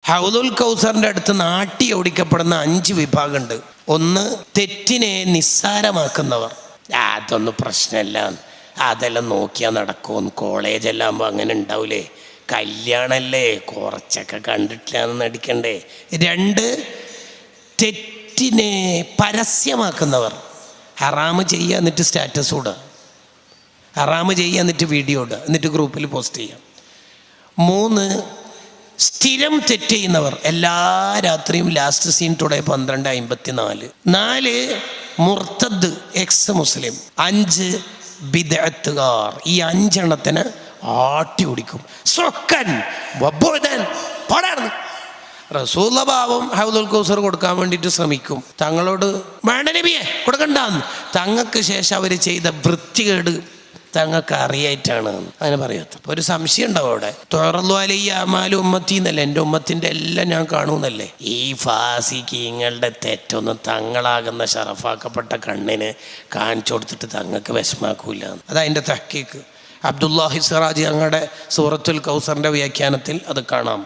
ഹൗദുൽ കൗസറിൻ്റെ അടുത്ത് നാട്ടി ഓടിക്കപ്പെടുന്ന 5 വിഭാഗമുണ്ട്. ഒന്ന്, തെറ്റിനെ നിസ്സാരമാക്കുന്നവർ. അതൊന്നും പ്രശ്നമല്ല, അതെല്ലാം നോക്കിയാൽ നടക്കുമെന്ന്. കോളേജെല്ലാം ആകുമ്പോൾ അങ്ങനെ ഉണ്ടാവില്ലേ, കല്യാണമല്ലേ, കുറച്ചൊക്കെ കണ്ടിട്ടില്ലാന്ന് നടിക്കണ്ടേ. 2, തെറ്റിനെ പരസ്യമാക്കുന്നവർ. ഹറാമ് ചെയ്യുക എന്നിട്ട് സ്റ്റാറ്റസ് ഇടുക, ഹറാമ് ചെയ്യുക എന്നിട്ട് വീഡിയോ ഇടുക, എന്നിട്ട് ഗ്രൂപ്പിൽ പോസ്റ്റ് ചെയ്യുക. 3, സ്ഥിരം തെറ്റ് ചെയ്യുന്നവർ. എല്ലാ രാത്രിയും ലാസ്റ്റ് സീൻ ടുഡേ 12:54. 4, മുർത്തദ്, എക്സ് മുസ്ലിം. 5, ബിദ്അത്തുകാർ. ഈ 5 എണ്ണത്തിന് ആട്ടി ഓടിക്കും. സ്വക്കൻ വബുദൻ പാടാണ്. റസൂലുള്ള ഭാവം ഹൗദുൽ കൗസർ കൊടുക്കാൻ വേണ്ടിയിട്ട് ശ്രമിക്കും. തങ്ങളോട് വേണ്ട നബിയെ കൊടുക്കണ്ടെന്ന്. തങ്ങൾക്ക് ശേഷം അവർ ചെയ്ത വൃത്തികേട് തങ്ങൾക്ക് അറിയായിട്ടാണ് അങ്ങനെ പറയാത്ത. ഒരു സംശയം ഉണ്ടാവും അവിടെ. തൊറലുഅലയ്യാമാലും ഉമ്മത്തി എന്നല്ലേ, എൻ്റെ ഉമ്മത്തിൻ്റെ എല്ലാം ഞാൻ കാണുമെന്നല്ലേ. ഈ ഫാസിഖീങ്ങളുടെ തെറ്റൊന്നും തങ്ങളാകുന്ന ഷറഫാക്കപ്പെട്ട കണ്ണിന് കാണിച്ചു കൊടുത്തിട്ട് തങ്ങൾക്ക് വിഷമാക്കൂല. അതതിൻ്റെ തഹ്ഖീഖ്. അബ്ദുല്ലാഹി സിറാജി ഞങ്ങളുടെ സൂറത്തുൽ കൗസറിൻ്റെ വ്യാഖ്യാനത്തിൽ അത് കാണാം.